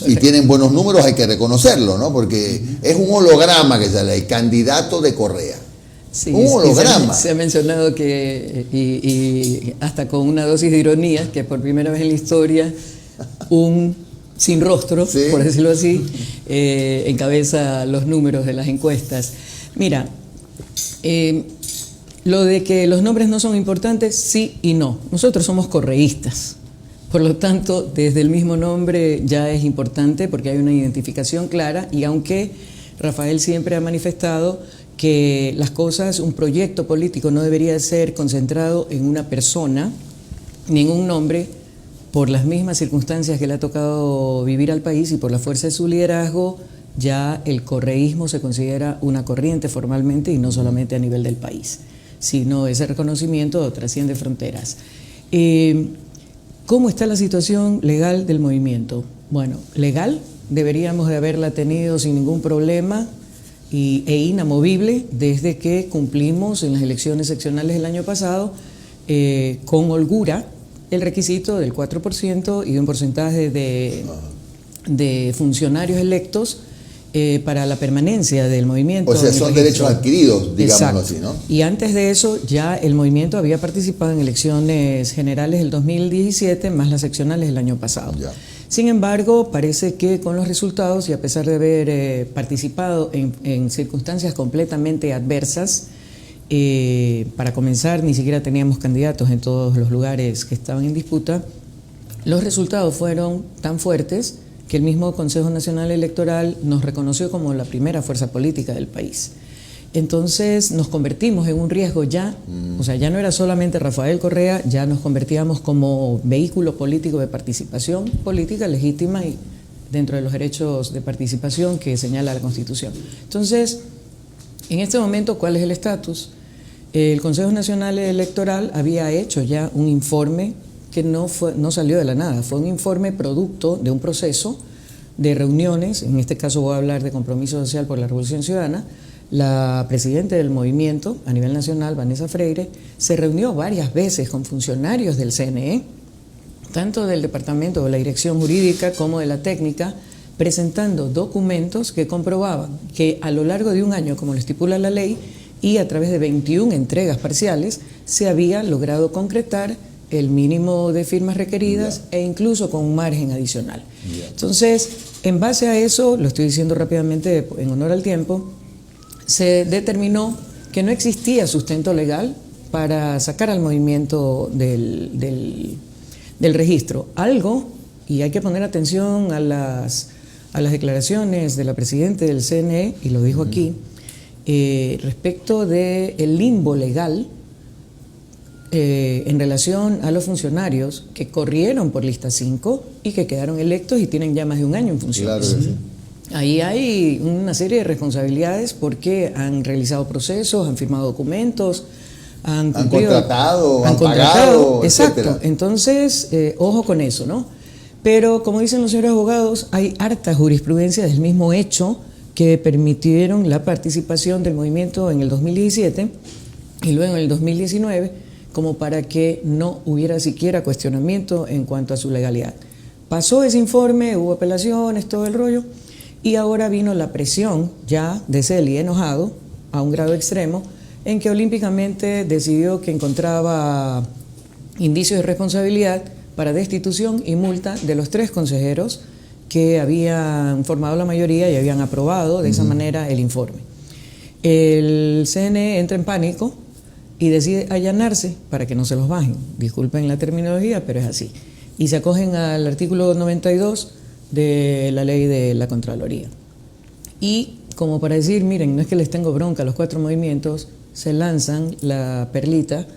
y tienen buenos números, hay que reconocerlo, ¿no? Porque es un holograma que sale, el candidato de Correa. Sí, un holograma. Se ha mencionado que, y hasta con una dosis de ironía, que por primera vez en la historia un sin rostro, ¿sí?, por decirlo así, encabeza los números de las encuestas. Mira, lo de que los nombres no son importantes, sí y no. Nosotros somos correístas. Por lo tanto, desde el mismo nombre ya es importante porque hay una identificación clara, y aunque Rafael siempre ha manifestado que las cosas, un proyecto político no debería ser concentrado en una persona ni en un nombre, por las mismas circunstancias que le ha tocado vivir al país y por la fuerza de su liderazgo, ya el correísmo se considera una corriente formalmente y no solamente a nivel del país, sino ese reconocimiento trasciende fronteras. ¿Cómo está la situación legal del movimiento? Bueno, legal deberíamos de haberla tenido sin ningún problema e inamovible desde que cumplimos en las elecciones seccionales del año pasado con holgura el requisito del 4% y de un porcentaje de funcionarios electos para la permanencia del movimiento. O sea, son derechos adquiridos, digámoslo así, ¿no? Y antes de eso, ya el movimiento había participado en elecciones generales del 2017, más las seccionales del año pasado. Ya. Sin embargo, parece que con los resultados, y a pesar de haber participado en circunstancias completamente adversas, para comenzar, ni siquiera teníamos candidatos en todos los lugares que estaban en disputa, los resultados fueron tan fuertes que el mismo Consejo Nacional Electoral nos reconoció como la primera fuerza política del país. Entonces nos convertimos en un riesgo ya, o sea, ya no era solamente Rafael Correa, ya nos convertíamos como vehículo político de participación política legítima y dentro de los derechos de participación que señala la Constitución. Entonces, en este momento, ¿cuál es el estatus? El Consejo Nacional Electoral había hecho ya un informe que no salió de la nada, fue un informe producto de un proceso de reuniones, en este caso voy a hablar de Compromiso Social por la Revolución Ciudadana. La presidenta del movimiento a nivel nacional, Vanessa Freire, se reunió varias veces con funcionarios del CNE, tanto del departamento de la dirección jurídica como de la técnica, presentando documentos que comprobaban que a lo largo de un año, como lo estipula la ley, y a través de 21 entregas parciales, se había logrado concretar el mínimo de firmas requeridas e incluso con un margen adicional. Entonces, en base a eso, lo estoy diciendo rápidamente en honor al tiempo, se determinó que no existía sustento legal para sacar al movimiento del registro. Algo, y hay que poner atención a las declaraciones de la presidenta del CNE, y lo dijo aquí, respecto del limbo legal en relación a los funcionarios que corrieron por lista 5 y que quedaron electos y tienen ya más de un año en funciones. Claro, sí. Ahí hay una serie de responsabilidades porque han realizado procesos, han firmado documentos, han contratado, han pagado, exacto. Etcétera. Entonces, ojo con eso, ¿no? Pero como dicen los señores abogados, hay harta jurisprudencia del mismo hecho que permitieron la participación del movimiento en el 2017 y luego en el 2019, como para que no hubiera siquiera cuestionamiento en cuanto a su legalidad. Pasó ese informe, hubo apelaciones, todo el rollo, y ahora vino la presión ya de Celi, enojado a un grado extremo, en que olímpicamente decidió que encontraba indicios de responsabilidad para destitución y multa de los 3 consejeros que habían formado la mayoría y habían aprobado de esa manera el informe. El CNE entra en pánico y decide allanarse para que no se los bajen. Disculpen la terminología, pero es así. Y se acogen al artículo 92 de la ley de la Contraloría. Y como para decir, miren, no es que les tengo bronca a los 4 movimientos, se lanzan la perlita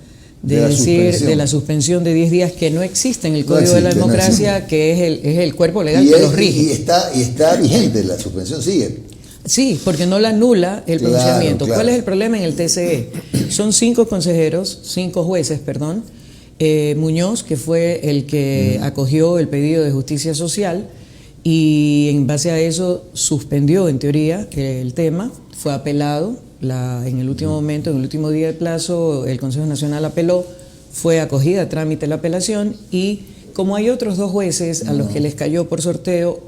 de la suspensión de 10 días que no existe en el Código de la Democracia, que es el cuerpo legal que los rige. Y está vigente, la suspensión sigue. Sí, porque no la anula el pronunciamiento. Claro. ¿Cuál es el problema en el TCE? Son 5 jueces, Muñoz, que fue el que acogió el pedido de justicia social y en base a eso suspendió en teoría el tema, fue apelado en el último momento, en el último día de plazo, el Consejo Nacional apeló, fue acogida a trámite la apelación y como hay otros 2 jueces a los que les cayó por sorteo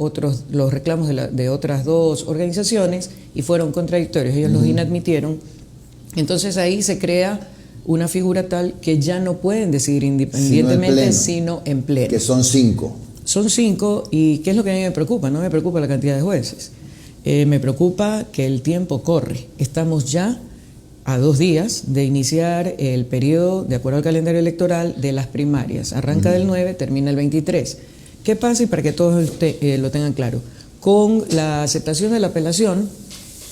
los reclamos de otras 2 organizaciones y fueron contradictorios, ellos los inadmitieron, entonces ahí se crea una figura tal que ya no pueden decidir independientemente, sino en pleno. Que son 5. Son 5, y ¿qué es lo que a mí me preocupa? No me preocupa la cantidad de jueces, me preocupa que el tiempo corre. Estamos ya a 2 días de iniciar el periodo, de acuerdo al calendario electoral, de las primarias. Arranca del 9, termina el 23. ¿Qué pasa? Y para que todos lo tengan claro, con la aceptación de la apelación,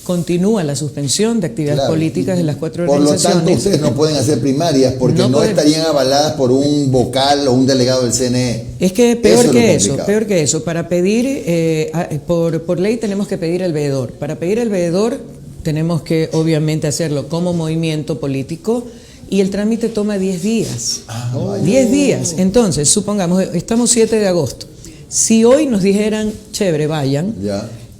continúa la suspensión de actividades políticas de las 4 organizaciones. Por lo tanto, ustedes no pueden hacer primarias porque no estarían avaladas por un vocal o un delegado del CNE. Es que peor que eso. Para pedir, por ley tenemos que pedir el veedor. Para pedir el veedor tenemos que obviamente hacerlo como movimiento político y el trámite toma 10 días. 10 días. Entonces, supongamos, estamos 7 de agosto. Si hoy nos dijeran, chévere, vayan,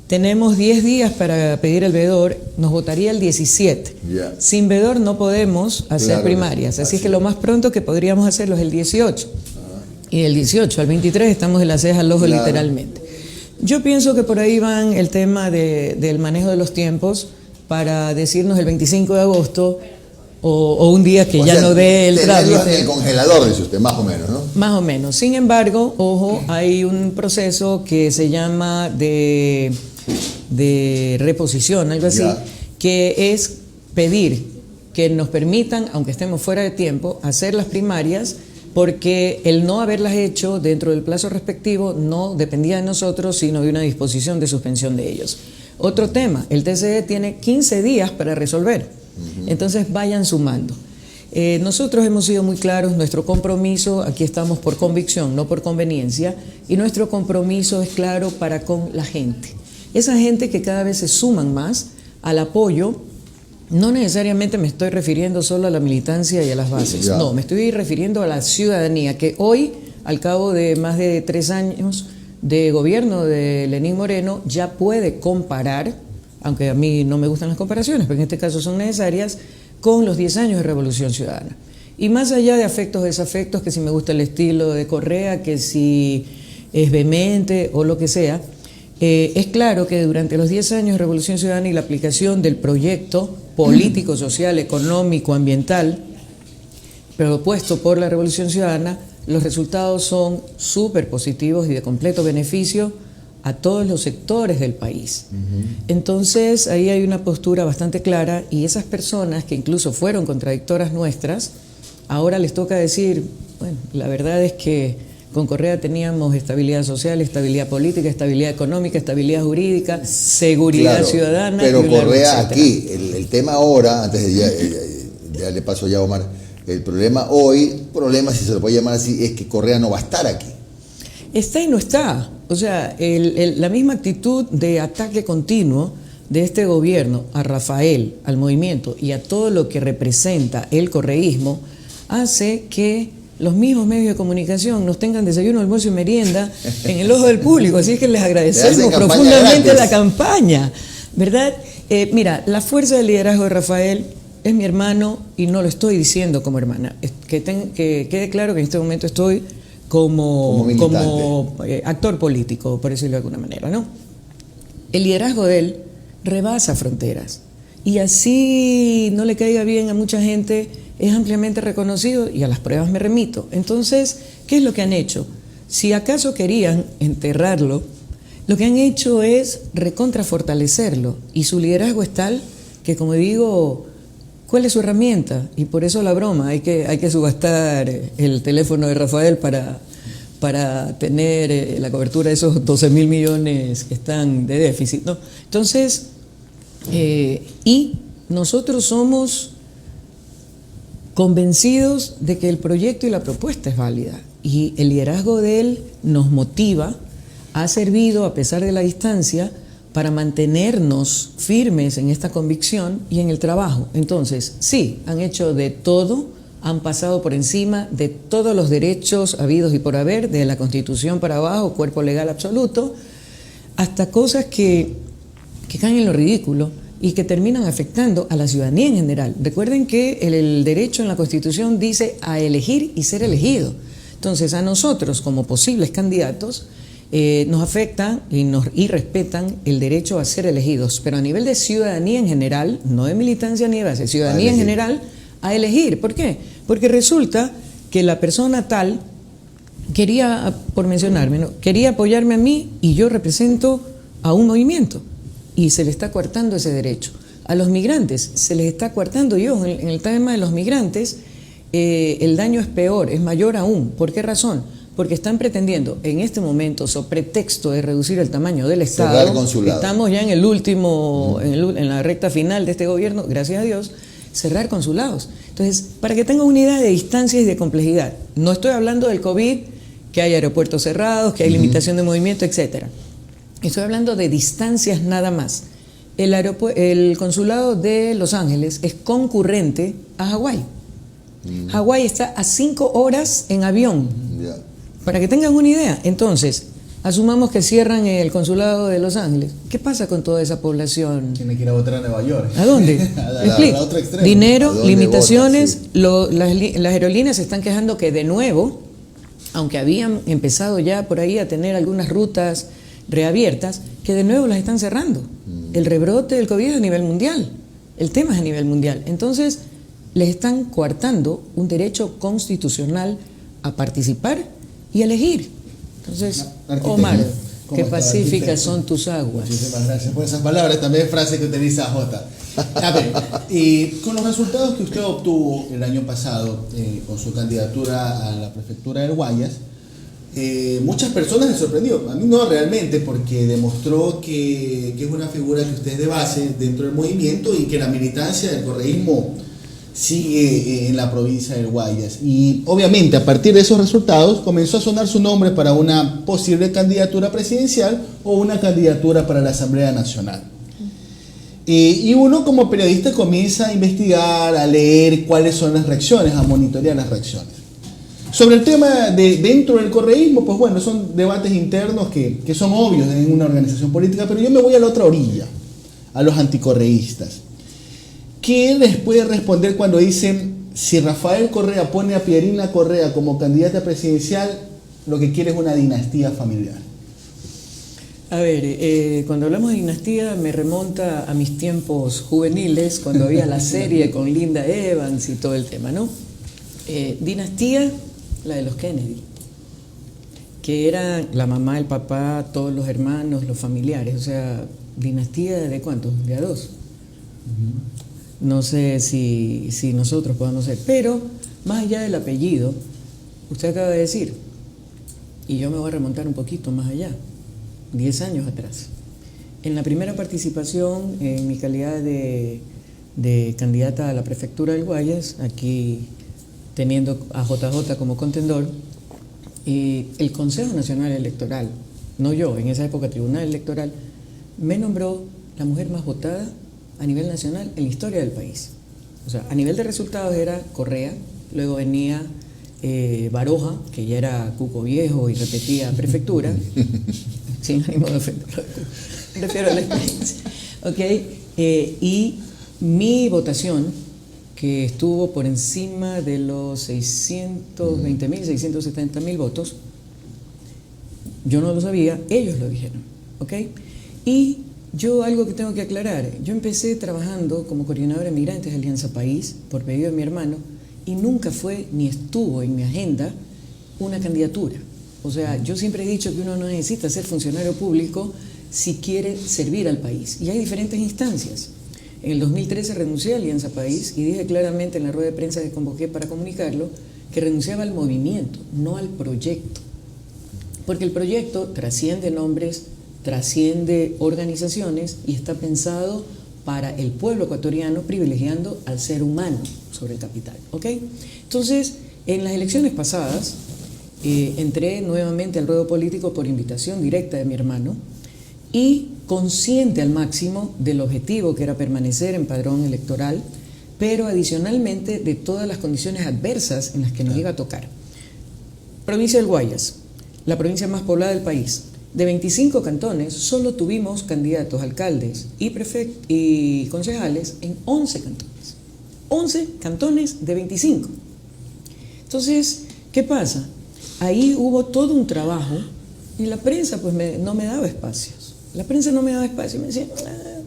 tenemos 10 días para pedir el veedor, nos votaría el 17. Sin veedor no podemos hacer primarias, así es que lo más pronto que podríamos hacerlo es el 18. Y del 18 al 23 estamos de la ceja al ojo literalmente. Yo pienso que por ahí van el tema del manejo de los tiempos para decirnos el 25 de agosto o un día que ya no dé el trámite. En el congelador, dice usted, más o menos, ¿no? Más o menos. Sin embargo, ojo, hay un proceso que se llama de reposición, algo así, que es pedir que nos permitan, aunque estemos fuera de tiempo, hacer las primarias, porque el no haberlas hecho dentro del plazo respectivo no dependía de nosotros, sino de una disposición de suspensión de ellos. Otro tema, el TCE tiene 15 días para resolver, entonces vayan sumando. Nosotros hemos sido muy claros, nuestro compromiso, aquí estamos por convicción, no por conveniencia, y nuestro compromiso es claro para con la gente. Esa gente que cada vez se suman más al apoyo, no necesariamente me estoy refiriendo solo a la militancia y a las bases, no, me estoy refiriendo a la ciudadanía, que hoy, al cabo de más de 3 años de gobierno de Lenín Moreno, ya puede comparar, aunque a mí no me gustan las comparaciones, pero en este caso son necesarias, con los 10 años de Revolución Ciudadana. Y más allá de afectos o desafectos, que si me gusta el estilo de Correa, que si es vehemente o lo que sea, es claro que durante los 10 años de Revolución Ciudadana y la aplicación del proyecto político, social, económico, ambiental, propuesto por la Revolución Ciudadana, los resultados son súper positivos y de completo beneficio a todos los sectores del país. Entonces, ahí hay una postura bastante clara, y esas personas que incluso fueron contradictoras nuestras, ahora les toca decir, bueno, la verdad es que con Correa teníamos estabilidad social, estabilidad política, estabilidad económica, estabilidad jurídica, seguridad ciudadana. Pero Correa aquí, el tema ahora, antes de ya le paso ya a Omar, el problema hoy, si se lo puede llamar así, es que Correa no va a estar aquí. Está y no está. O sea, la misma actitud de ataque continuo de este gobierno a Rafael, al movimiento y a todo lo que representa el correísmo, hace que los mismos medios de comunicación nos tengan desayuno, almuerzo y merienda en el ojo del público. Así es que les agradecemos profundamente la campaña, ¿verdad? Mira, la fuerza del liderazgo de Rafael es mi hermano, y no lo estoy diciendo como hermana. Que quede claro que en este momento estoy como actor político, por decirlo de alguna manera, ¿no? El liderazgo de él rebasa fronteras, y así no le caiga bien a mucha gente, es ampliamente reconocido, y a las pruebas me remito. Entonces, ¿qué es lo que han hecho? Si acaso querían enterrarlo, lo que han hecho es recontrafortalecerlo, y su liderazgo es tal que, como digo, ¿cuál es su herramienta? Y por eso la broma, hay que subastar el teléfono de Rafael para tener la cobertura de esos 12.000 millones que están de déficit, ¿no? Entonces, y nosotros somos convencidos de que el proyecto y la propuesta es válida, y el liderazgo de él nos motiva, ha servido a pesar de la distancia para mantenernos firmes en esta convicción y en el trabajo. Entonces, sí, han hecho de todo, han pasado por encima de todos los derechos habidos y por haber, de la Constitución para abajo, cuerpo legal absoluto, hasta cosas que caen en lo ridículo y que terminan afectando a la ciudadanía en general. Recuerden que el derecho en la Constitución dice a elegir y ser elegido. Entonces, a nosotros como posibles candidatos nos afecta y respetan el derecho a ser elegidos, pero a nivel de ciudadanía en general, no de militancia ni de base, ciudadanía en general, a elegir. ¿Por qué? Porque resulta que la persona tal quería, por mencionarme, ¿no?, quería apoyarme a mí y yo represento a un movimiento y se le está coartando ese derecho. A los migrantes se les está coartando. Yo, en el tema de los migrantes, el daño es peor, es mayor aún. ¿Por qué razón? Porque están pretendiendo en este momento, sobre pretexto de reducir el tamaño del Estado, estamos ya en el último, en la recta final de este gobierno, gracias a Dios, cerrar consulados. Entonces, para que tengan una idea de distancias y de complejidad, no estoy hablando del COVID, que hay aeropuertos cerrados, que hay limitación de movimiento, etcétera. Estoy hablando de distancias nada más. El consulado de Los Ángeles es concurrente a Hawái. Hawái está a 5 horas en avión. Para que tengan una idea. Entonces, asumamos que cierran el consulado de Los Ángeles. ¿Qué pasa con toda esa población? Tiene que ir a votar a Nueva York. ¿A dónde? a otro extremo. Dinero, limitaciones. Las aerolíneas se están quejando que de nuevo, aunque habían empezado ya por ahí a tener algunas rutas reabiertas, que de nuevo las están cerrando. El rebrote del COVID es a nivel mundial. El tema es a nivel mundial. Entonces, les están coartando un derecho constitucional a participar y a elegir. Entonces, Omar, qué pacíficas son tus aguas. Muchísimas gracias por esas palabras, también frase que utiliza Jota. A ver, y con los resultados que usted obtuvo el año pasado con su candidatura a la prefectura del Guayas, muchas personas les sorprendió. A mí no realmente, porque demostró que es una figura que usted es de base dentro del movimiento y que la militancia del correísmo sigue en la provincia del Guayas. Y obviamente a partir de esos resultados comenzó a sonar su nombre para una posible candidatura presidencial o una candidatura para la Asamblea Nacional. Y uno como periodista comienza a investigar, a leer cuáles son las reacciones, a monitorear las reacciones. Sobre el tema de dentro del correísmo, pues bueno, son debates internos que son obvios en una organización política, pero yo me voy a la otra orilla, a los anticorreístas. ¿Qué les puede responder cuando dicen, si Rafael Correa pone a Pierina Correa como candidata presidencial, lo que quiere es una dinastía familiar? A ver, cuando hablamos de dinastía me remonta a mis tiempos juveniles, cuando había la serie con Linda Evans y todo el tema, ¿no? Dinastía, la de los Kennedy, que era la mamá, el papá, todos los hermanos, los familiares, o sea, dinastía ¿de cuántos? De a 2. No sé si nosotros podamos ser, pero más allá del apellido, usted acaba de decir, y yo me voy a remontar un poquito más allá, 10 años atrás. En la primera participación, en mi calidad de candidata a la prefectura del Guayas, aquí teniendo a JJ como contendor, el Consejo Nacional Electoral, no yo, en esa época Tribunal Electoral, me nombró la mujer más votada a nivel nacional en la historia del país. O sea, a nivel de resultados era Correa, luego venía Baroja, que ya era cuco viejo y repetía prefectura, sin ánimo de ofenderlo, me refiero a la experiencia. Y mi votación, que estuvo por encima de los 620.000, 670.000 votos, yo no lo sabía, ellos lo dijeron. Y yo algo que tengo que aclarar, yo empecé trabajando como coordinadora de migrantes de Alianza País por pedido de mi hermano y nunca fue ni estuvo en mi agenda una candidatura. O sea, yo siempre he dicho que uno no necesita ser funcionario público si quiere servir al país. Y hay diferentes instancias. En el 2013 renuncié a Alianza País y dije claramente en la rueda de prensa que convoqué para comunicarlo que renunciaba al movimiento, no al proyecto. Porque el proyecto trasciende nombres, trasciende organizaciones y está pensado para el pueblo ecuatoriano, privilegiando al ser humano sobre el capital. Entonces, en las elecciones pasadas, entré nuevamente al ruedo político por invitación directa de mi hermano y consciente al máximo del objetivo que era permanecer en padrón electoral, pero adicionalmente de todas las condiciones adversas en las que nos iba a tocar. Provincia del Guayas, la provincia más poblada del país. De 25 cantones, solo tuvimos candidatos, alcaldes y concejales en 11 cantones. 11 cantones de 25. Entonces, ¿qué pasa? ahí hubo todo un trabajo y la prensa pues no me daba espacios. La prensa no me daba espacio, me decían,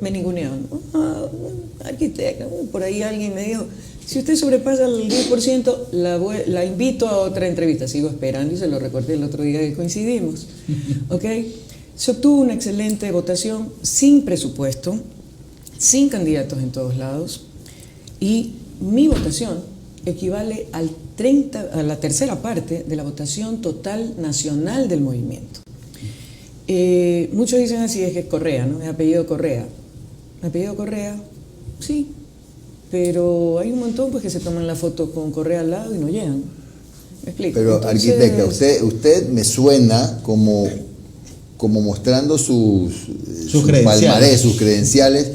me ninguneaban. Arquitecto, por ahí alguien me dijo, si usted sobrepasa el 10%, la invito a otra entrevista. Sigo esperando y se lo recordé el otro día que coincidimos. ¿Ok? Se obtuvo una excelente votación sin presupuesto, sin candidatos en todos lados, y mi votación equivale a la tercera parte de la votación total nacional del movimiento. Muchos dicen así, es que es Correa, ¿no? Es apellido Correa. Apellido Correa, sí, pero hay un montón pues que se toman la foto con Correa al lado y no llegan. ¿Me explico? Pero Entonces, arquitecta, usted me suena como mostrando sus palmarés, sus credenciales,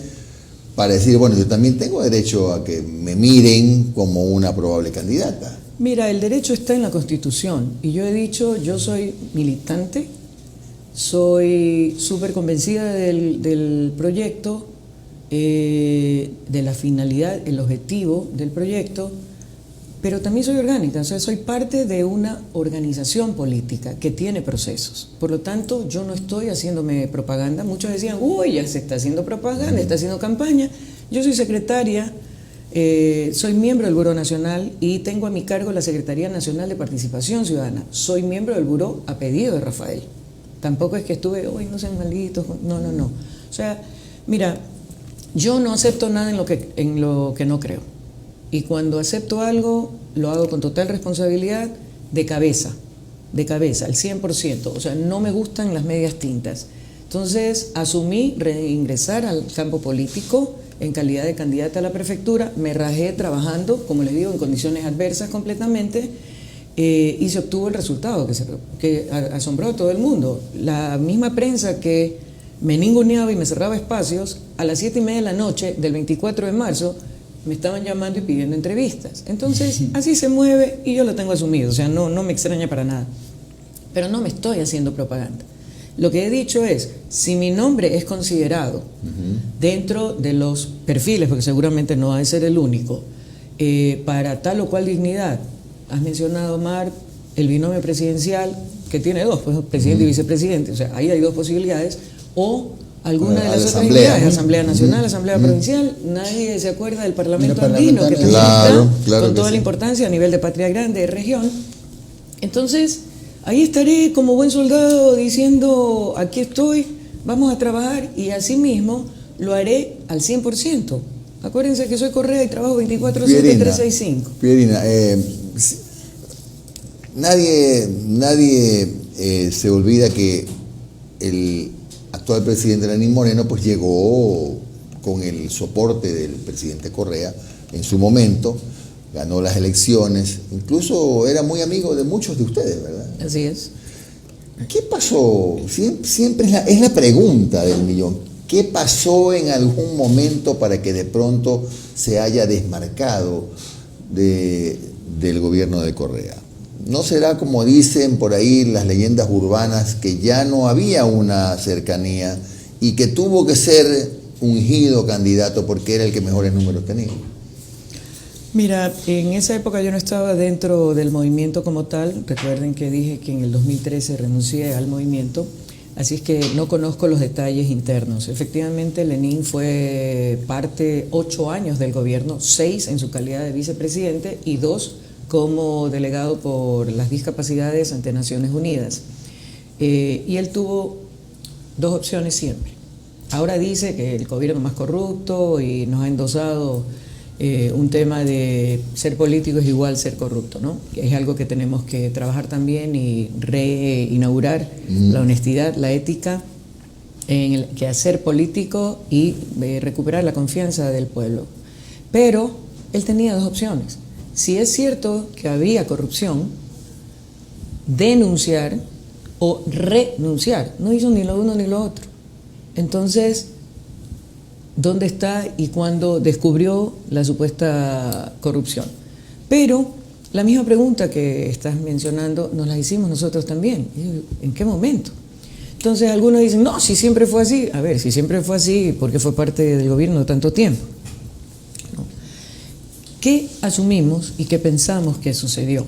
para decir, bueno, yo también tengo derecho a que me miren como una probable candidata. Mira, el derecho está en la Constitución y yo he dicho, yo soy militante, soy súper convencida del proyecto, de la finalidad, el objetivo del proyecto, pero también soy orgánica, o sea, soy parte de una organización política que tiene procesos. Por lo tanto, yo no estoy haciéndome propaganda. Muchos decían, uy, ya se está haciendo propaganda, está haciendo campaña. Yo soy secretaria, soy miembro del Buró Nacional y tengo a mi cargo la Secretaría Nacional de Participación Ciudadana. Soy miembro del Buró a pedido de Rafael. Tampoco es que estuve, uy, no sean malditos, no. O sea, mira, yo no acepto nada en lo que no creo. Y cuando acepto algo, lo hago con total responsabilidad, de cabeza, al 100%. O sea, no me gustan las medias tintas. Entonces, asumí reingresar al campo político en calidad de candidata a la prefectura. Me rajé trabajando, como les digo, en condiciones adversas completamente, y se obtuvo el resultado que asombró a todo el mundo. La misma prensa que me ninguneaba y me cerraba espacios, a las 7:30 de la noche del 24 de marzo, me estaban llamando y pidiendo entrevistas. Entonces, así se mueve y yo lo tengo asumido, o sea, no me extraña para nada. Pero no me estoy haciendo propaganda. Lo que he dicho es, si mi nombre es considerado dentro de los perfiles, porque seguramente no ha de ser el único, para tal o cual dignidad, has mencionado, Omar, el binomio presidencial, que tiene dos, pues, presidente y vicepresidente, o sea, ahí hay dos posibilidades, o alguna de las otras entidades, Asamblea Nacional, Asamblea Provincial, nadie se acuerda del Parlamento Andino, que también está con toda la importancia a nivel de patria grande, de región. Entonces, ahí estaré como buen soldado diciendo, aquí estoy, vamos a trabajar, y así mismo lo haré al 100%. Acuérdense que soy Correa y trabajo 24/7, 365. Pierina, nadie se olvida que el actual presidente Lenín Moreno pues llegó con el soporte del presidente Correa en su momento, ganó las elecciones, incluso era muy amigo de muchos de ustedes, ¿verdad? Así es. ¿Qué pasó? Siempre es la pregunta del millón. ¿Qué pasó en algún momento para que de pronto se haya desmarcado del gobierno de Correa? ¿No será, como dicen por ahí las leyendas urbanas, que ya no había una cercanía y que tuvo que ser ungido candidato porque era el que mejores números tenía? Mira, en esa época yo no estaba dentro del movimiento como tal. Recuerden que dije que en el 2013 renuncié al movimiento, así es que no conozco los detalles internos. Efectivamente, Lenín fue parte 8 años del gobierno, 6 en su calidad de vicepresidente y 2 como delegado por las discapacidades ante Naciones Unidas. Y él tuvo 2 opciones siempre. Ahora dice que el gobierno más corrupto y nos ha endosado un tema de ser político es igual ser corrupto, ¿no? Es algo que tenemos que trabajar también y reinaugurar la honestidad, la ética, en el quehacer político y recuperar la confianza del pueblo. Pero él tenía 2 opciones. Si es cierto que había corrupción, denunciar o renunciar. No hizo ni lo uno ni lo otro. Entonces, ¿dónde está y cuándo descubrió la supuesta corrupción? Pero la misma pregunta que estás mencionando nos la hicimos nosotros también. ¿En qué momento? Entonces algunos dicen, no, si siempre fue así. A ver, si siempre fue así, ¿por qué fue parte del gobierno de tanto tiempo? ¿Qué asumimos y qué pensamos que sucedió?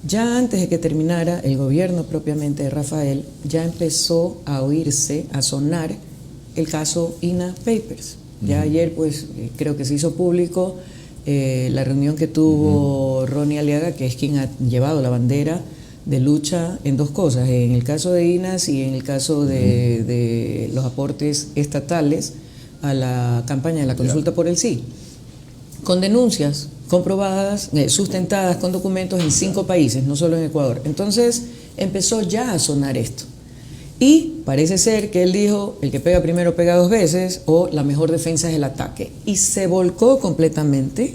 Ya antes de que terminara el gobierno propiamente de Rafael, ya empezó a oírse, a sonar el caso INA Papers. Ya ayer, pues, creo que se hizo público la reunión que tuvo Ronnie Aliaga, que es quien ha llevado la bandera de lucha en dos cosas, en el caso de INAS y en el caso de los aportes estatales a la campaña de la consulta por el sí, con denuncias comprobadas, sustentadas con documentos en 5 países, no solo en Ecuador. Entonces empezó ya a sonar esto. Y parece ser que él dijo, el que pega primero pega 2 veces, o la mejor defensa es el ataque. Y se volcó completamente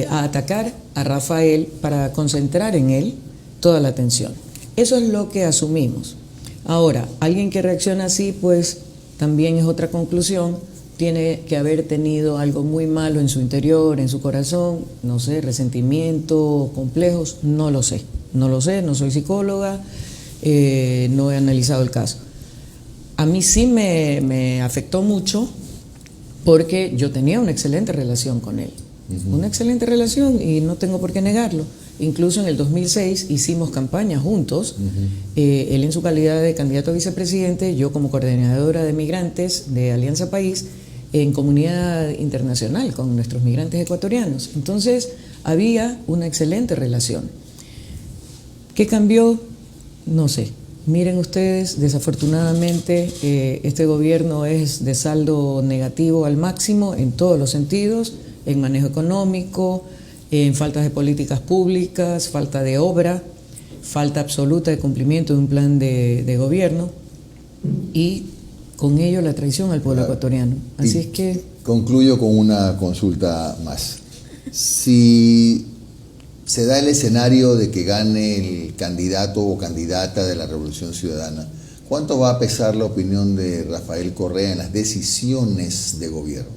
a atacar a Rafael para concentrar en él toda la atención. Eso es lo que asumimos. Ahora, alguien que reacciona así, pues también es otra conclusión. Tiene que haber tenido algo muy malo en su interior, en su corazón, no sé, resentimiento, complejos, no lo sé, no soy psicóloga. No he analizado el caso. A mí sí me afectó mucho porque yo tenía una excelente relación con él, una excelente relación y no tengo por qué negarlo. Incluso en el 2006 hicimos campaña juntos, él en su calidad de candidato a vicepresidente, yo como coordinadora de migrantes de Alianza País en comunidad internacional con nuestros migrantes ecuatorianos. Entonces había una excelente relación. ¿Qué cambió? No sé. Miren ustedes, desafortunadamente este gobierno es de saldo negativo al máximo en todos los sentidos, en manejo económico, en falta de políticas públicas, falta de obra, falta absoluta de cumplimiento de un plan de gobierno y con ello la traición al pueblo ecuatoriano. Así es que... Concluyo con una consulta más. Si se da el escenario de que gane el candidato o candidata de la Revolución Ciudadana, ¿cuánto va a pesar la opinión de Rafael Correa en las decisiones de gobierno?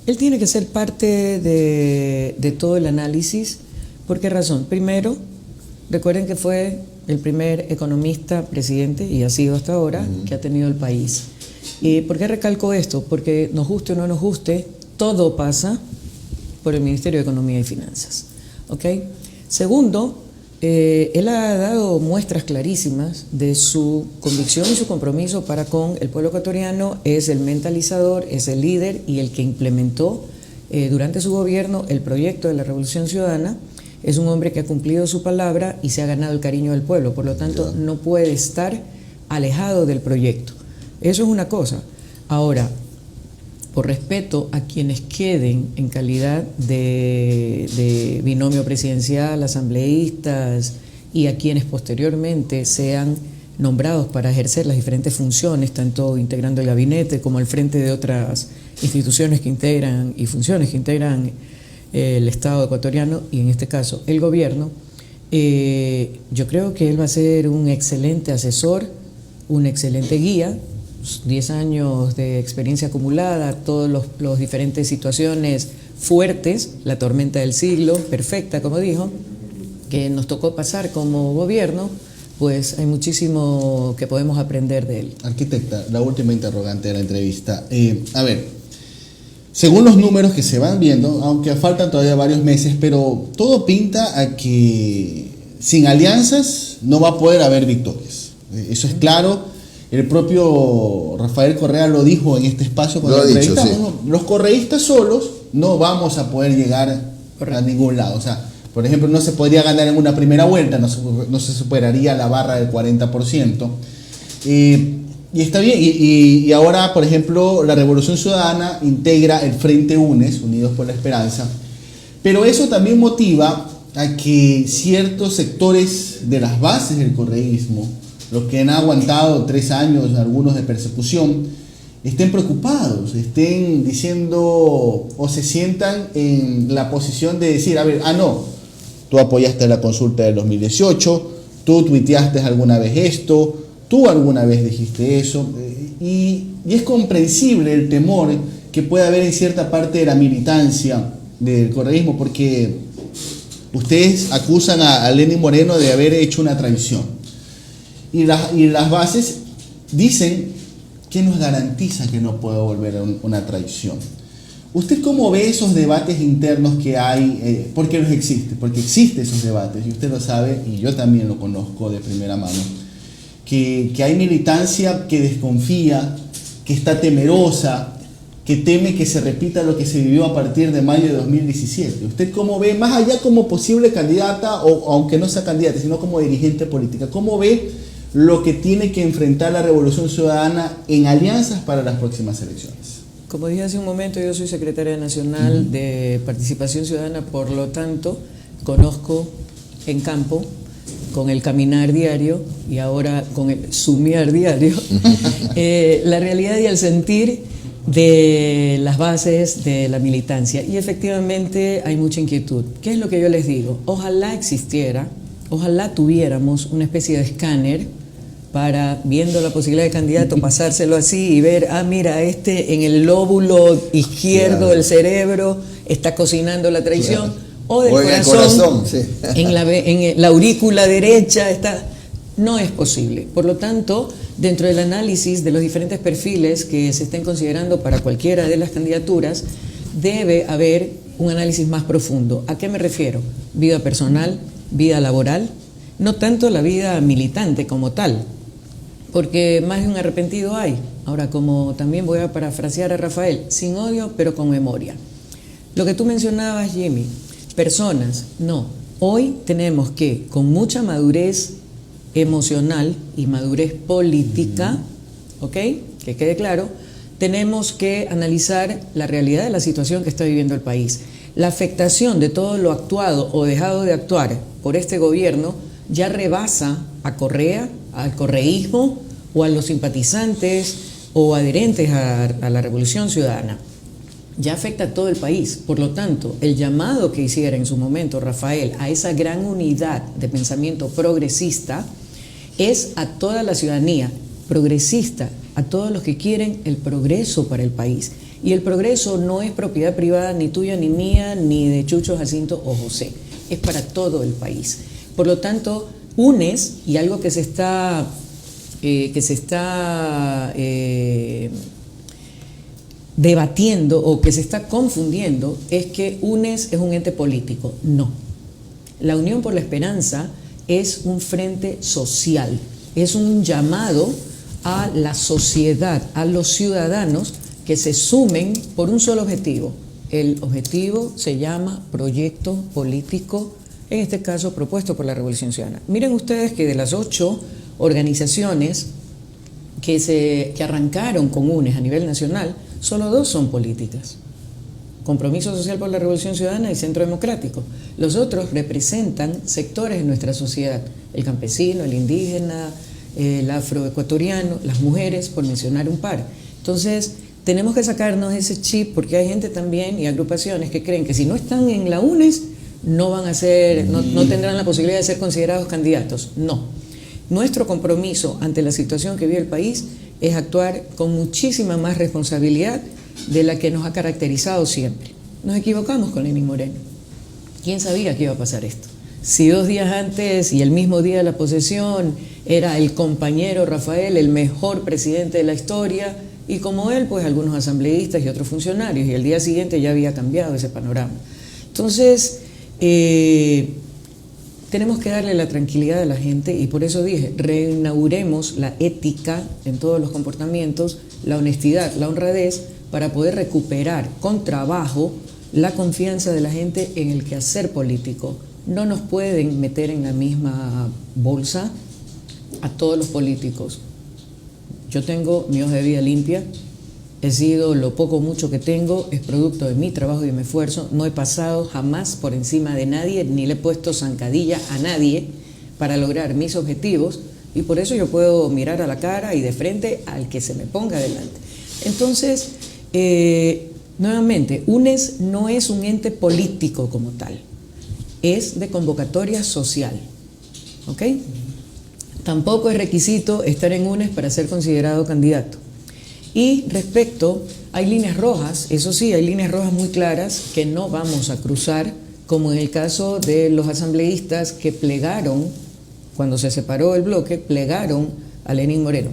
Él tiene que ser parte de todo el análisis. ¿Por qué razón? Primero, recuerden que fue el primer economista presidente, y ha sido hasta ahora, que ha tenido el país. ¿Y por qué recalco esto? Porque nos guste o no nos guste, todo pasa por el Ministerio de Economía y Finanzas. ¿Ok? Segundo, él ha dado muestras clarísimas de su convicción y su compromiso para con el pueblo ecuatoriano. Es el mentalizador, es el líder y el que implementó durante su gobierno el proyecto de la Revolución Ciudadana. Es un hombre que ha cumplido su palabra y se ha ganado el cariño del pueblo, por lo tanto no puede estar alejado del proyecto. Eso es una cosa. Ahora, por respeto a quienes queden en calidad de binomio presidencial, asambleístas y a quienes posteriormente sean nombrados para ejercer las diferentes funciones, tanto integrando el gabinete como al frente de otras instituciones que integran y funciones que integran el Estado ecuatoriano y en este caso el gobierno, yo creo que él va a ser un excelente asesor, un excelente guía. 10 años de experiencia acumulada, todas las diferentes situaciones fuertes, la tormenta del siglo, perfecta, como dijo, que nos tocó pasar como gobierno, pues hay muchísimo que podemos aprender de él. Arquitecta, la última interrogante de la entrevista. A ver, según los números que se van viendo, aunque faltan todavía varios meses, pero todo pinta a que sin alianzas no va a poder haber victorias. Eso es claro. El propio Rafael Correa lo dijo en este espacio cuando lo entrevistamos. Sí. Los correístas solos no vamos a poder llegar a ningún lado. O sea, por ejemplo, no se podría ganar en una primera vuelta, no se superaría la barra del 40%. Y está bien. Y ahora, por ejemplo, la Revolución Ciudadana integra el Frente UNES, Unidos por la Esperanza. Pero eso también motiva a que ciertos sectores de las bases del correísmo, los que han aguantado 3 años, algunos de persecución, estén preocupados, estén diciendo o se sientan en la posición de decir, a ver, no, tú apoyaste la consulta del 2018, tú tuiteaste alguna vez esto, tú alguna vez dijiste eso, y es comprensible el temor que puede haber en cierta parte de la militancia del correísmo, porque ustedes acusan a Lenín Moreno de haber hecho una traición. Y las bases dicen que nos garantiza que no puede volver a una traición. ¿Usted cómo ve esos debates internos que hay? Porque existen esos debates, y usted lo sabe, y yo también lo conozco de primera mano, que hay militancia que desconfía, que está temerosa, que teme que se repita lo que se vivió a partir de mayo de 2017. ¿Usted cómo ve, más allá como posible candidata, o aunque no sea candidata, sino como dirigente política, cómo ve lo que tiene que enfrentar la Revolución Ciudadana en alianzas para las próximas elecciones? Como dije hace un momento, yo soy secretaria nacional de Participación Ciudadana, por lo tanto, conozco en campo, con el caminar diario y ahora con el sumiar diario, la realidad y el sentir de las bases de la militancia. Y efectivamente hay mucha inquietud. ¿Qué es lo que yo les digo? Ojalá existiera, ojalá tuviéramos una especie de escáner para, viendo la posibilidad de candidato, pasárselo así y ver, mira, en el lóbulo izquierdo del cerebro está cocinando la traición, o del corazón, sí. en la aurícula derecha está. No es posible. Por lo tanto, dentro del análisis de los diferentes perfiles que se estén considerando para cualquiera de las candidaturas, debe haber un análisis más profundo. ¿A qué me refiero? Vida personal, vida laboral, no tanto la vida militante como tal, porque más de un arrepentido hay. Ahora, como también voy a parafrasear a Rafael, sin odio, pero con memoria. Lo que tú mencionabas, Jimmy, personas, no. Hoy tenemos que, con mucha madurez emocional y madurez política, ¿ok? Que quede claro, tenemos que analizar la realidad de la situación que está viviendo el país. La afectación de todo lo actuado o dejado de actuar por este gobierno ya rebasa a Correa, al correísmo o a los simpatizantes o adherentes a la Revolución Ciudadana. Ya afecta a todo el país. Por lo tanto, el llamado que hiciera en su momento Rafael a esa gran unidad de pensamiento progresista es a toda la ciudadanía progresista, a todos los que quieren el progreso para el país. Y el progreso no es propiedad privada ni tuya ni mía, ni de Chucho, Jacinto o José. Es para todo el país. Por lo tanto, UNES, y algo que se está debatiendo o que se está confundiendo, es que UNES es un ente político. No. La Unión por la Esperanza es un frente social, es un llamado a la sociedad, a los ciudadanos que se sumen por un solo objetivo. El objetivo se llama proyecto político, en este caso propuesto por la Revolución Ciudadana. Miren ustedes que de las 8 organizaciones que arrancaron con UNES a nivel nacional, solo 2 son políticas. Compromiso Social por la Revolución Ciudadana y Centro Democrático. Los otros representan sectores de nuestra sociedad, el campesino, el indígena, el afroecuatoriano, las mujeres, por mencionar un par. Entonces, tenemos que sacarnos ese chip, porque hay gente también y agrupaciones que creen que si no están en la UNES, no tendrán la posibilidad de ser considerados candidatos. No. Nuestro compromiso ante la situación que vive el país es actuar con muchísima más responsabilidad de la que nos ha caracterizado siempre. Nos equivocamos con Lenín Moreno. ¿Quién sabía que iba a pasar esto? Si 2 días antes y el mismo día de la posesión era el compañero Rafael, el mejor presidente de la historia, y como él, pues algunos asambleístas y otros funcionarios, y el día siguiente ya había cambiado ese panorama. Entonces, tenemos que darle la tranquilidad a la gente, y por eso dije, reinauguremos la ética en todos los comportamientos, la honestidad, la honradez, para poder recuperar con trabajo la confianza de la gente en el quehacer político. No nos pueden meter en la misma bolsa a todos los políticos. Yo tengo mi hoja de vida limpia, he sido lo poco o mucho que tengo, es producto de mi trabajo y de mi esfuerzo, no he pasado jamás por encima de nadie, ni le he puesto zancadilla a nadie para lograr mis objetivos, y por eso yo puedo mirar a la cara y de frente al que se me ponga delante. Entonces, nuevamente, UNES no es un ente político como tal, es de convocatoria social, ¿ok? Tampoco es requisito estar en UNES para ser considerado candidato. Y respecto, hay líneas rojas, eso sí, hay líneas rojas muy claras que no vamos a cruzar, como en el caso de los asambleístas que plegaron, cuando se separó el bloque, plegaron a Lenín Moreno.